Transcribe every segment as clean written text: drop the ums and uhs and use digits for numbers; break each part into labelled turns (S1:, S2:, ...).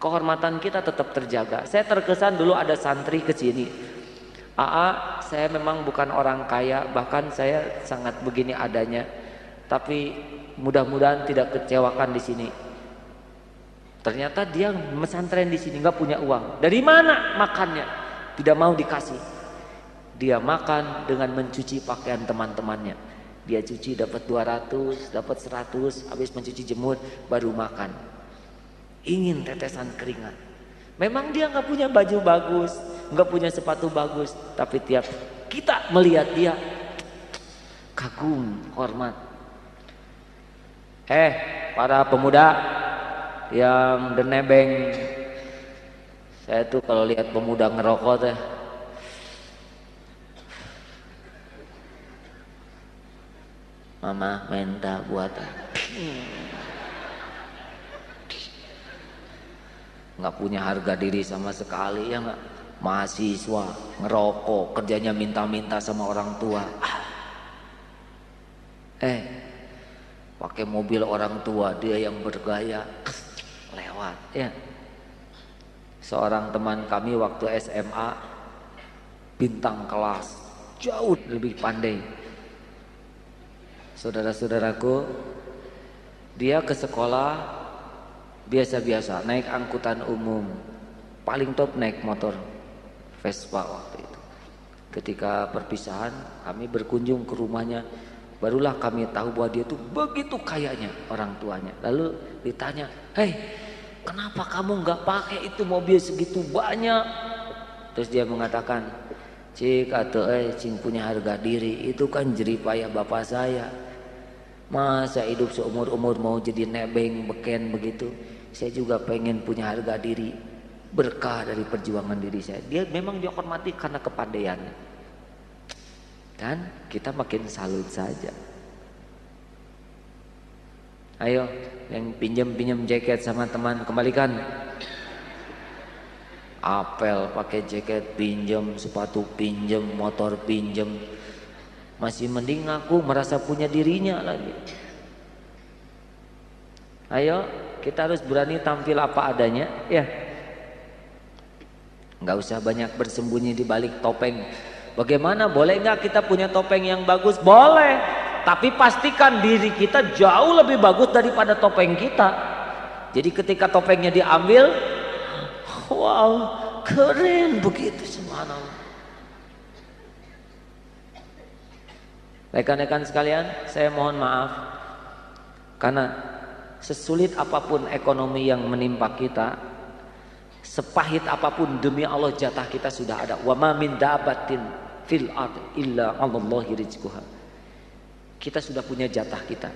S1: kehormatan kita tetap terjaga. Saya terkesan dulu ada santri ke sini, "AA, saya memang bukan orang kaya, bahkan saya sangat begini adanya, tapi mudah-mudahan tidak kecewakan di sini." Ternyata dia mesantren di sini nggak punya uang. Dari mana makannya? Tidak mau dikasih. Dia makan dengan mencuci pakaian teman-temannya. Dia cuci dapat 200, dapat 100, habis mencuci jemur baru makan. Ingin tetesan keringat. Memang dia nggak punya baju bagus, nggak punya sepatu bagus, tapi tiap kita melihat dia kagum, hormat. Para pemuda yang denebeng, saya tuh kalau lihat pemuda ngerokok teh, "Mama minta buatan." Nggak punya harga diri sama sekali, ya nggak? Mahasiswa ngerokok, kerjanya minta-minta sama orang tua. Pakai mobil orang tua, dia yang bergaya, lewat ya. Seorang teman kami waktu SMA, bintang kelas, jauh lebih pandai. Saudara-saudaraku, dia ke sekolah biasa-biasa, naik angkutan umum, paling top naik motor Vespa waktu itu. Ketika perpisahan, kami berkunjung ke rumahnya, barulah kami tahu bahwa dia tuh begitu kayanya orang tuanya. Lalu ditanya, kenapa kamu nggak pakai itu mobil segitu banyak? Terus dia mengatakan, "Cik atuh cing punya harga diri, itu kan jeripayah bapak saya. Masa hidup seumur-umur mau jadi nebeng beken begitu? Saya juga pengen punya harga diri, berkah dari perjuangan diri saya." Dia memang dihormati karena kepandaiannya. Dan kita makin salut saja. Ayo, yang pinjam jaket sama teman, kembalikan. Apel pakai jaket pinjam, sepatu pinjam, motor pinjam. Masih mending aku merasa punya dirinya lagi. Ayo, kita harus berani tampil apa adanya, ya. Nggak usah banyak bersembunyi di balik topeng. Bagaimana, boleh nggak kita punya topeng yang bagus? Boleh, tapi pastikan diri kita jauh lebih bagus daripada topeng kita. Jadi ketika topengnya diambil, wow, keren begitu, subhanallah. Rekan-rekan sekalian, saya mohon maaf karena sesulit apapun ekonomi yang menimpa kita, sepahit apapun, demi Allah jatah kita sudah ada. Wa ma min dabatin fil ard illa 'alallahi rizquha. Kita sudah punya jatah kita.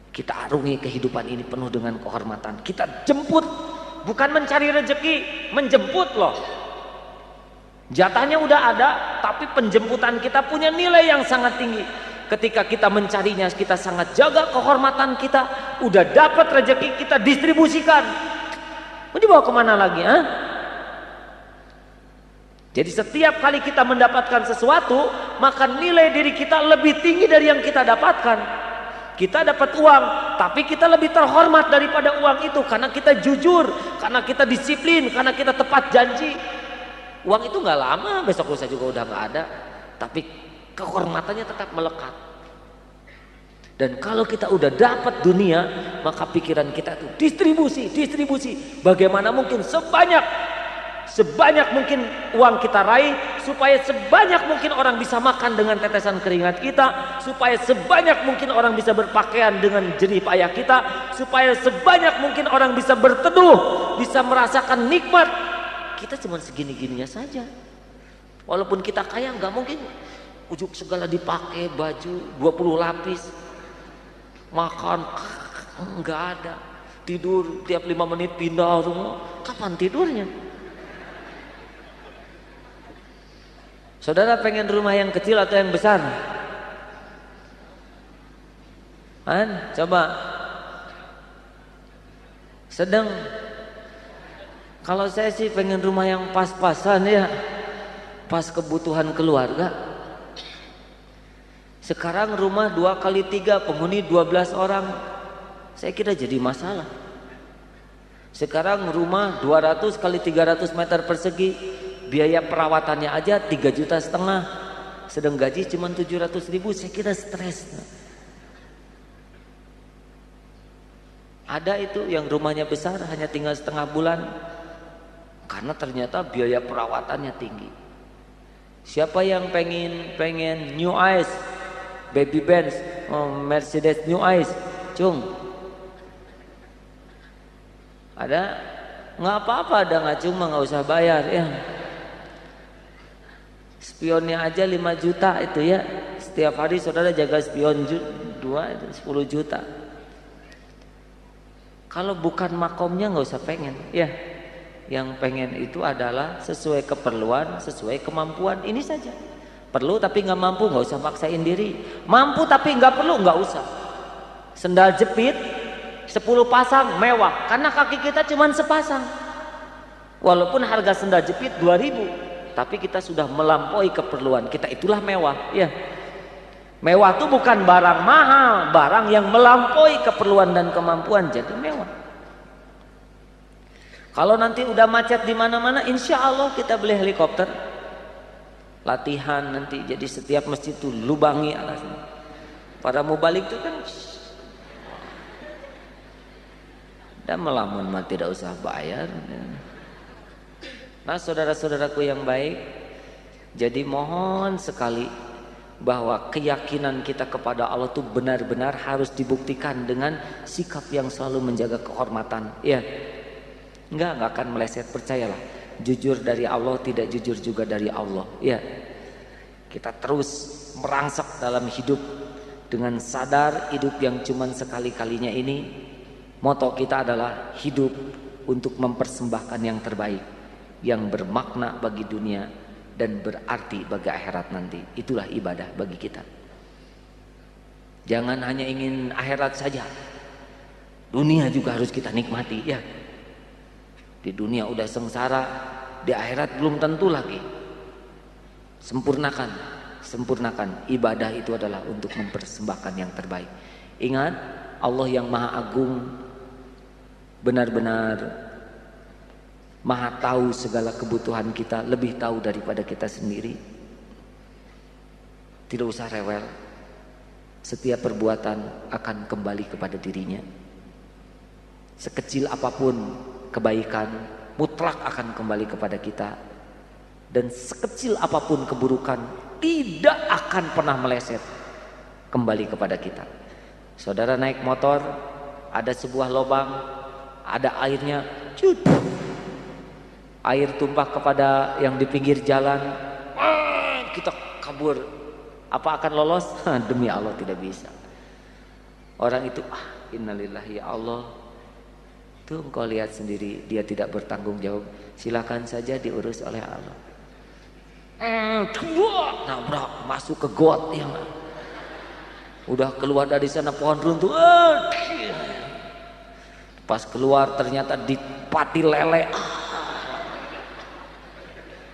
S1: Kita arungi kehidupan ini penuh dengan kehormatan. Kita jemput, bukan mencari rezeki, menjemput loh. Jatahnya udah ada, tapi penjemputan kita punya nilai yang sangat tinggi. Ketika kita mencarinya, kita sangat jaga kehormatan kita. Udah dapat rezeki, kita distribusikan. Mau dibawa kemana lagi? Jadi setiap kali kita mendapatkan sesuatu, maka nilai diri kita lebih tinggi dari yang kita dapatkan. Kita dapat uang, tapi kita lebih terhormat daripada uang itu, karena kita jujur, karena kita disiplin, karena kita tepat janji. Uang itu nggak lama, besok lusa juga udah nggak ada, tapi kehormatannya tetap melekat. Dan kalau kita udah dapat dunia, maka pikiran kita itu distribusi. Bagaimana mungkin sebanyak mungkin uang kita raih, supaya sebanyak mungkin orang bisa makan dengan tetesan keringat kita, supaya sebanyak mungkin orang bisa berpakaian dengan jerih payah kita, supaya sebanyak mungkin orang bisa berteduh, bisa merasakan nikmat. Kita cuma segini-gininya saja. Walaupun kita kaya, nggak mungkin ujuk segala dipakai, baju 20 lapis, makan nggak ada, tidur tiap 5 menit pindah rumah. Kapan tidurnya? Saudara pengen rumah yang kecil atau yang besar? Coba. Sedang. Kalau saya sih pengen rumah yang pas-pasan ya, pas kebutuhan keluarga. Sekarang rumah 2x3, penghuni 12 orang, saya kira jadi masalah. Sekarang rumah 200 kali 300 meter persegi, biaya perawatannya aja 3,5 juta. Sedang gaji cuma 700.000, saya kira stres. Ada itu yang rumahnya besar hanya tinggal setengah bulan karena ternyata biaya perawatannya tinggi. Siapa yang pengen New Ice, Baby Benz, Mercedes New Ice, cung? Ada? Nggak apa-apa, ada nggak cuma nggak usah bayar ya. Spionnya aja 5 juta itu ya. Setiap hari saudara jaga spion 2 itu 10 juta. Kalau bukan makomnya nggak usah pengen ya. Yang pengen itu adalah sesuai keperluan, sesuai kemampuan. Ini saja. Perlu tapi nggak mampu, nggak usah maksain diri. Mampu tapi nggak perlu, nggak usah. Sendal jepit 10 pasang mewah, karena kaki kita cuma sepasang. Walaupun harga sendal jepit 2.000, tapi kita sudah melampaui keperluan kita, itulah mewah ya. Mewah itu bukan barang mahal, barang yang melampaui keperluan dan kemampuan, jadi mewah. Kalau nanti udah macet di mana-mana, insya Allah kita beli helikopter. Latihan nanti, jadi setiap masjid itu lubangi alasnya. Para mubalik itu kan, dan melamun mah tidak usah bayar. Nah saudara-saudaraku yang baik, jadi mohon sekali bahwa keyakinan kita kepada Allah itu benar-benar harus dibuktikan dengan sikap yang selalu menjaga kehormatan ya. Enggak akan meleset, percayalah. Jujur dari Allah, tidak jujur juga dari Allah ya. Kita terus merangsek dalam hidup dengan sadar hidup yang cuman sekali-kalinya ini. Moto kita adalah hidup untuk mempersembahkan yang terbaik, yang bermakna bagi dunia dan berarti bagi akhirat nanti. Itulah ibadah bagi kita. Jangan hanya ingin akhirat saja, dunia juga harus kita nikmati ya. Di dunia udah sengsara, di akhirat belum tentu lagi. Sempurnakan ibadah itu adalah untuk mempersembahkan yang terbaik. Ingat, Allah yang Maha Agung benar-benar Maha tahu segala kebutuhan kita, lebih tahu daripada kita sendiri. Tidak usah rewel. Setiap perbuatan akan kembali kepada dirinya. Sekecil apapun kebaikan mutlak akan kembali kepada kita, dan sekecil apapun keburukan tidak akan pernah meleset kembali kepada kita. Saudara naik motor, ada sebuah lubang, ada airnya, air tumpah kepada yang di pinggir jalan, kita kabur, apa akan lolos? Demi Allah tidak bisa. Orang itu innalillahi ya Allah, tuh engkau lihat sendiri, dia tidak bertanggung jawab, silakan saja diurus oleh Allah. Nabrak masuk ke got yang udah keluar dari sana pohon runtuh. Pas keluar ternyata dipati lele.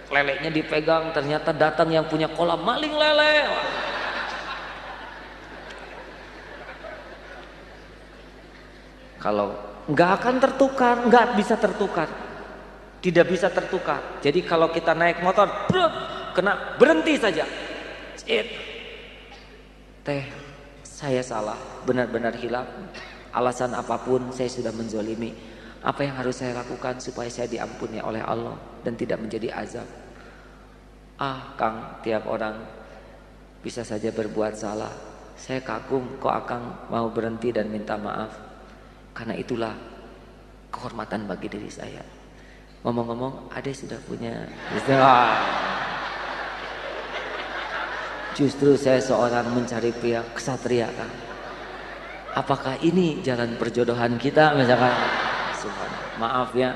S1: Lelenya dipegang, ternyata datang yang punya kolam, maling lele. Kalau nggak akan tertukar, nggak bisa tertukar, tidak bisa tertukar. Jadi kalau kita naik motor, kena berhenti saja. Saya salah, benar-benar hilaf. Alasan apapun saya sudah menzolimi. Apa yang harus saya lakukan supaya saya diampuni oleh Allah dan tidak menjadi azab? Kang, tiap orang bisa saja berbuat salah. Saya kagum kok Akang mau berhenti dan minta maaf. Karena itulah kehormatan bagi diri saya. Ngomong-ngomong, Ade sudah punya istri. Justru saya seorang mencari pria kesatria, Kang. Apakah ini jalan perjodohan kita misalkan? Maaf ya,